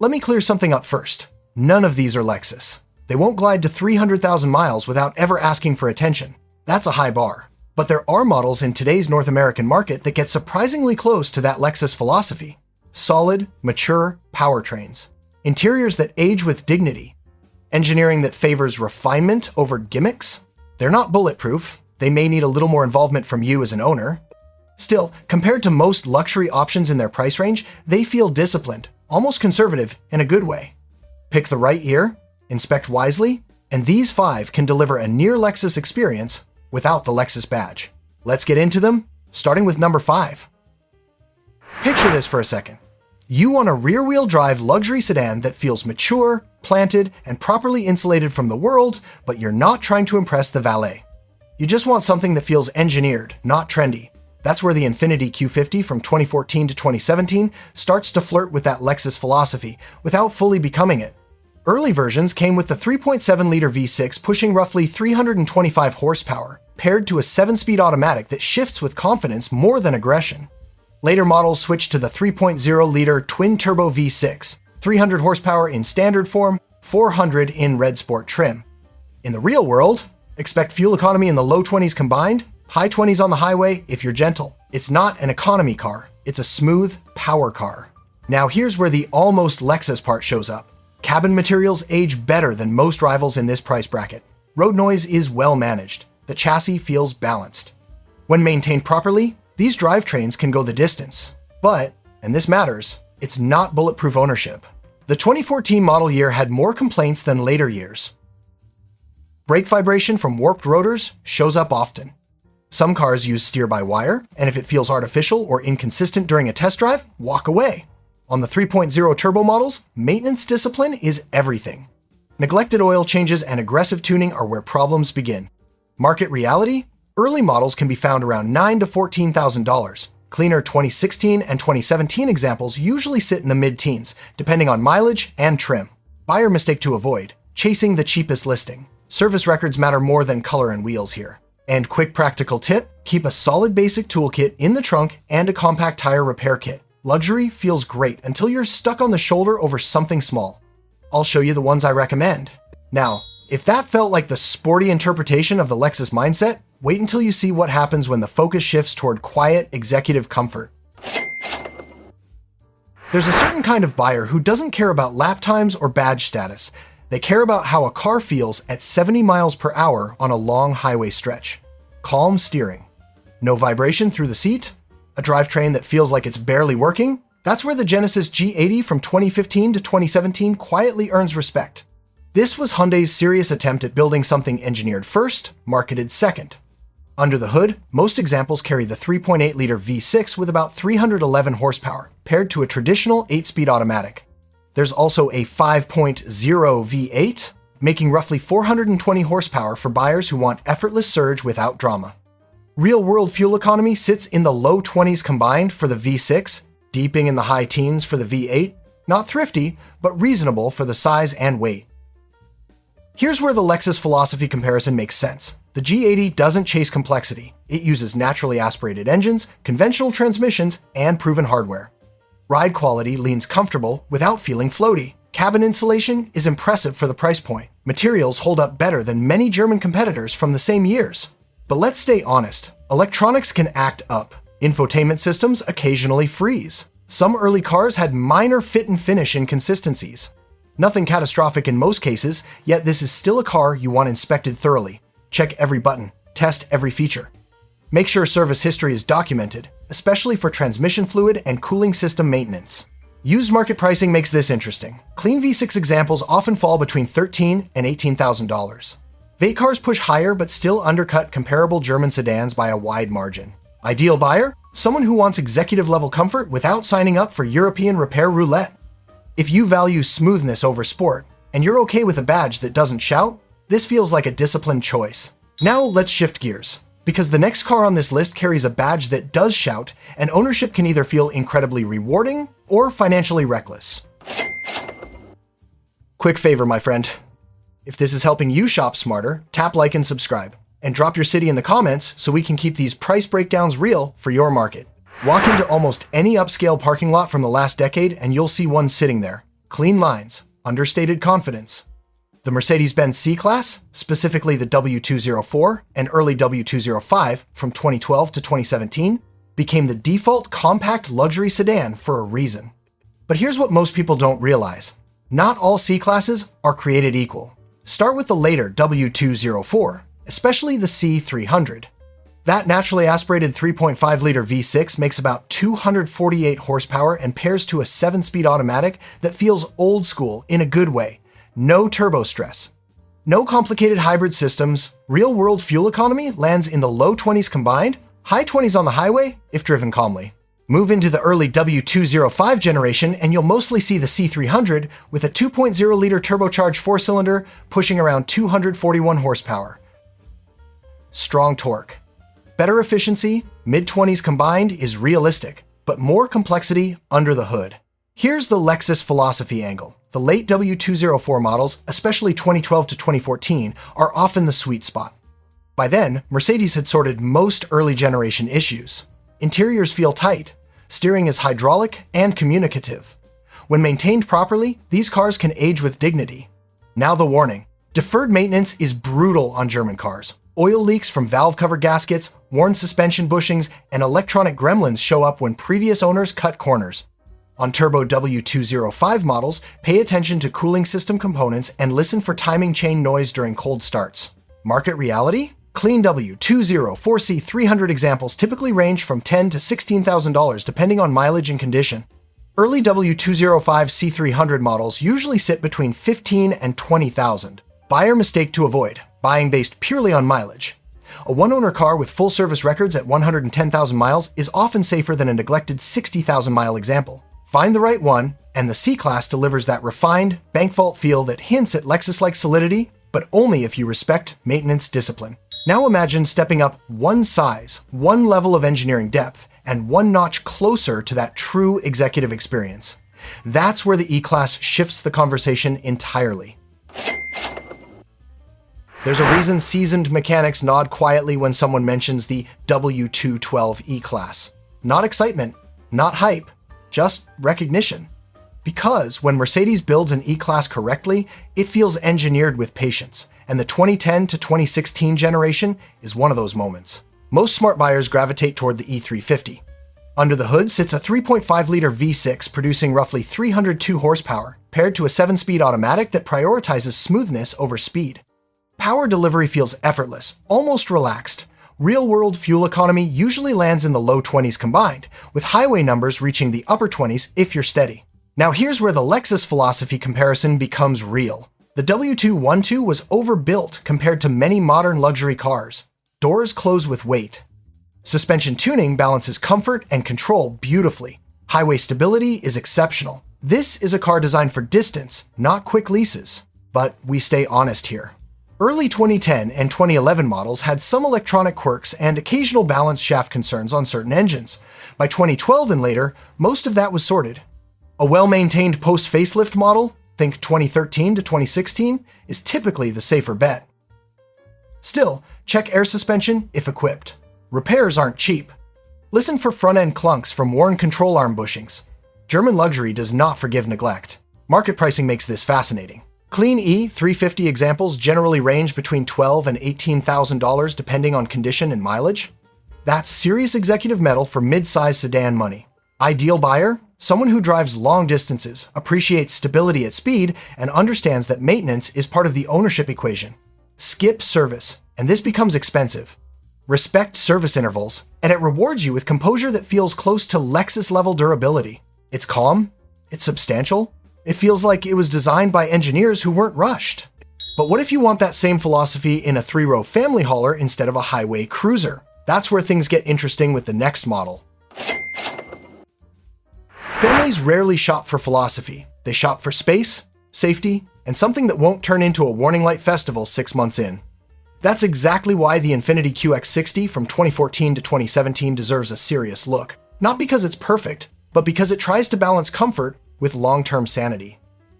Let me clear something up first. None of these are Lexus. They won't glide to 300,000 miles without ever asking for attention. That's a high bar. But there are models in today's North American market that get surprisingly close to that Lexus philosophy. Solid, mature powertrains. Interiors that age with dignity. Engineering that favors refinement over gimmicks. They're not bulletproof. They may need a little more involvement from you as an owner. Still, compared to most luxury options in their price range, they feel disciplined, almost conservative in a good way. Pick the right year, inspect wisely, and these 5 can deliver a near Lexus experience without the Lexus badge. Let's get into them, starting with number 5. Picture this for a second. You want a rear-wheel drive luxury sedan that feels mature, planted, and properly insulated from the world, but you're not trying to impress the valet. You just want something that feels engineered, not trendy. That's where the Infiniti Q50 from 2014 to 2017 starts to flirt with that Lexus philosophy without fully becoming it. Early versions came with the 3.7-liter V6 pushing roughly 325 horsepower, paired to a 7-speed automatic that shifts with confidence more than aggression. Later models switched to the 3.0-liter twin-turbo V6, 300 horsepower in standard form, 400 in Red Sport trim. In the real world, expect fuel economy in the low 20s combined, high 20s on the highway if you're gentle. It's not an economy car, it's a smooth power car. Now here's where the almost Lexus part shows up. Cabin materials age better than most rivals in this price bracket. Road noise is well managed. The chassis feels balanced. When maintained properly, these drivetrains can go the distance. But, and this matters, it's not bulletproof ownership. The 2014 model year had more complaints than later years. Brake vibration from warped rotors shows up often. Some cars use steer-by-wire, and if it feels artificial or inconsistent during a test drive, walk away. On the 3.0 turbo models, maintenance discipline is everything. Neglected oil changes and aggressive tuning are where problems begin. Market reality? Early models can be found around $9,000 to $14,000. Cleaner 2016 and 2017 examples usually sit in the mid-teens, depending on mileage and trim. Buyer mistake to avoid: chasing the cheapest listing. Service records matter more than color and wheels here. And quick practical tip: keep a solid basic toolkit in the trunk and a compact tire repair kit. Luxury feels great until you're stuck on the shoulder over something small. I'll show you the ones I recommend. Now, if that felt like the sporty interpretation of the Lexus mindset, wait until you see what happens when the focus shifts toward quiet executive comfort. There's a certain kind of buyer who doesn't care about lap times or badge status. They care about how a car feels at 70 miles per hour on a long highway stretch. Calm steering. No vibration through the seat. A drivetrain that feels like it's barely working. That's where the Genesis G80 from 2015 to 2017 quietly earns respect. This was Hyundai's serious attempt at building something engineered first, marketed second. Under the hood, most examples carry the 3.8-liter V6 with about 311 horsepower, paired to a traditional 8-speed automatic. There's also a 5.0 V8, making roughly 420 horsepower for buyers who want effortless surge without drama. Real-world fuel economy sits in the low 20s combined for the V6, deeping in the high teens for the V8. Not thrifty, but reasonable for the size and weight. Here's where the Lexus philosophy comparison makes sense. The G80 doesn't chase complexity. It uses naturally aspirated engines, conventional transmissions, and proven hardware. Ride quality leans comfortable without feeling floaty. Cabin insulation is impressive for the price point. Materials hold up better than many German competitors from the same years. But let's stay honest. Electronics can act up. Infotainment systems occasionally freeze. Some early cars had minor fit and finish inconsistencies. Nothing catastrophic in most cases, yet this is still a car you want inspected thoroughly. Check every button, test every feature. Make sure service history is documented, especially for transmission fluid and cooling system maintenance. Used market pricing makes this interesting. Clean V6 examples often fall between $13,000 and $18,000. V8 cars push higher but still undercut comparable German sedans by a wide margin. Ideal buyer? Someone who wants executive-level comfort without signing up for European repair roulette. If you value smoothness over sport, and you're okay with a badge that doesn't shout, this feels like a disciplined choice. Now let's shift gears, because the next car on this list carries a badge that does shout, and ownership can either feel incredibly rewarding or financially reckless. Quick favor, my friend. If this is helping you shop smarter, tap like and subscribe. And drop your city in the comments so we can keep these price breakdowns real for your market. Walk into almost any upscale parking lot from the last decade and you'll see one sitting there. clean lines, understated confidence. The Mercedes-Benz C-Class, specifically the W204 and early W205 from 2012 to 2017, became the default compact luxury sedan for a reason. But here's what most people don't realize. Not all C-Classes are created equal. Start with the later W204, especially the C300. That naturally aspirated 3.5-liter V6 makes about 248 horsepower and pairs to a 7-speed automatic that feels old school in a good way. No turbo stress. No complicated hybrid systems, real-world fuel economy lands in the low 20s combined, high 20s on the highway if driven calmly. Move into the early W205 generation and you'll mostly see the C300 with a 2.0-liter turbocharged 4-cylinder pushing around 241 horsepower. Strong torque. Better efficiency, mid-20s combined is realistic, but more complexity under the hood. Here's the Lexus philosophy angle. The late W204 models, especially 2012 to 2014, are often the sweet spot. By then, Mercedes had sorted most early generation issues. Interiors feel tight, steering is hydraulic and communicative. When maintained properly, these cars can age with dignity. Now the warning. Deferred maintenance is brutal on German cars. Oil leaks from valve cover gaskets, worn suspension bushings, and electronic gremlins show up when previous owners cut corners. On turbo W205 models, pay attention to cooling system components and listen for timing chain noise during cold starts. Market reality? Clean W204 C300 examples typically range from $10,000 to $16,000 depending on mileage and condition. Early W205 C300 models usually sit between $15,000 and $20,000. Buyer mistake to avoid, buying based purely on mileage. A one-owner car with full service records at 110,000 miles is often safer than a neglected 60,000-mile example. Find the right one, and the C-Class delivers that refined, bank vault feel that hints at Lexus-like solidity, but only if you respect maintenance discipline. Now imagine stepping up one size, one level of engineering depth, and one notch closer to that true executive experience. That's where the E-Class shifts the conversation entirely. There's a reason seasoned mechanics nod quietly when someone mentions the W212 E-Class. Not excitement, not hype, just recognition. Because when Mercedes builds an E-Class correctly, it feels engineered with patience, and the 2010 to 2016 generation is one of those moments. Most smart buyers gravitate toward the E350. Under the hood sits a 3.5-liter V6 producing roughly 302 horsepower, paired to a 7-speed automatic that prioritizes smoothness over speed. Power delivery feels effortless, almost relaxed. Real-world fuel economy usually lands in the low 20s combined, with highway numbers reaching the upper 20s if you're steady. Now here's where the Lexus philosophy comparison becomes real. The W212 was overbuilt compared to many modern luxury cars. Doors close with weight. Suspension tuning balances comfort and control beautifully. Highway stability is exceptional. This is a car designed for distance, not quick leases. But we stay honest here. Early 2010 and 2011 models had some electronic quirks and occasional balance shaft concerns on certain engines. By 2012 and later, most of that was sorted. A well-maintained post-facelift model, think 2013 to 2016, is typically the safer bet. Still, check air suspension if equipped. Repairs aren't cheap. Listen for front-end clunks from worn control arm bushings. German luxury does not forgive neglect. Market pricing makes this fascinating. Clean E350 examples generally range between $12,000 and $18,000 depending on condition and mileage. That's serious executive metal for mid-size sedan money. Ideal buyer? Someone who drives long distances, appreciates stability at speed, and understands that maintenance is part of the ownership equation. Skip service, and this becomes expensive. Respect service intervals, and it rewards you with composure that feels close to Lexus-level durability. It's calm, it's substantial, it feels like it was designed by engineers who weren't rushed. But what if you want that same philosophy in a 3-row family hauler instead of a highway cruiser? That's where things get interesting with the next model. Families rarely shop for philosophy. They shop for space, safety, and something that won't turn into a warning light festival 6 months in. That's exactly why the Infiniti QX60 from 2014 to 2017 deserves a serious look. Not because it's perfect, but because it tries to balance comfort with long-term sanity.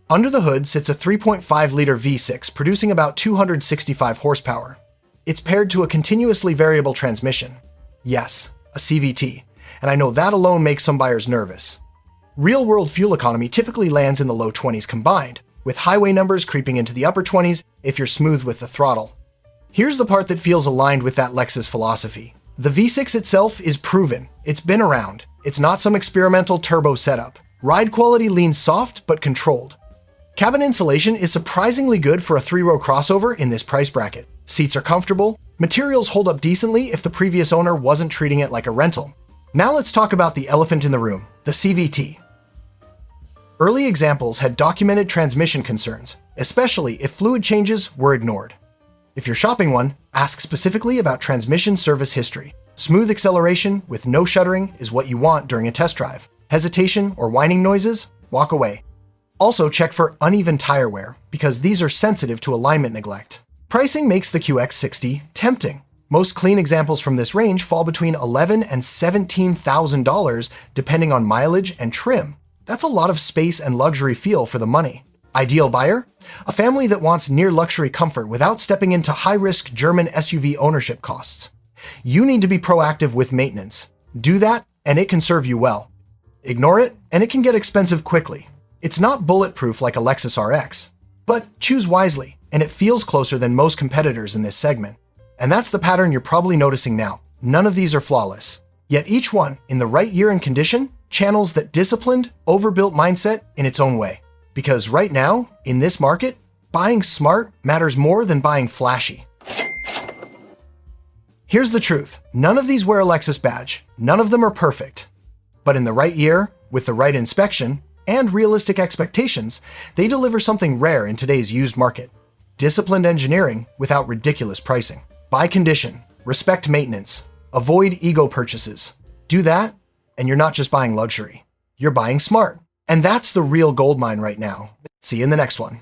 Under the hood sits a 3.5-liter V6 producing about 265 horsepower. It's paired to a continuously variable transmission. Yes, a CVT, and I know that alone makes some buyers nervous. Real-world fuel economy typically lands in the low 20s combined, with highway numbers creeping into the upper 20s if you're smooth with the throttle. Here's the part that feels aligned with that Lexus philosophy. The V6 itself is proven. It's been around. It's not some experimental turbo setup. Ride quality leans soft but controlled. Cabin insulation is surprisingly good for a 3-row crossover in this price bracket. Seats are comfortable. Materials hold up decently if the previous owner wasn't treating it like a rental. Now let's talk about the elephant in the room, the CVT. Early examples had documented transmission concerns, especially if fluid changes were ignored. If you're shopping one, ask specifically about transmission service history. Smooth acceleration with no shuddering is what you want during a test drive. Hesitation or whining noises? Walk away. Also check for uneven tire wear, because these are sensitive to alignment neglect. Pricing makes the QX60 tempting. Most clean examples from this range fall between $11,000 and $17,000 depending on mileage and trim. That's a lot of space and luxury feel for the money. Ideal buyer? A family that wants near luxury comfort without stepping into high-risk German SUV ownership costs. You need to be proactive with maintenance. Do that, and it can serve you well. Ignore it, and it can get expensive quickly. It's not bulletproof like a Lexus RX, but choose wisely, and it feels closer than most competitors in this segment. And that's the pattern you're probably noticing now. None of these are flawless. Yet each one, in the right year and condition, channels that disciplined, overbuilt mindset in its own way. Because right now, in this market, buying smart matters more than buying flashy. Here's the truth. None of these wear a Lexus badge. None of them are perfect. But in the right year, with the right inspection, and realistic expectations, they deliver something rare in today's used market. Disciplined engineering without ridiculous pricing. Buy condition. Respect maintenance. Avoid ego purchases. Do that, and you're not just buying luxury. You're buying smart. And that's the real gold mine right now. See you in the next one.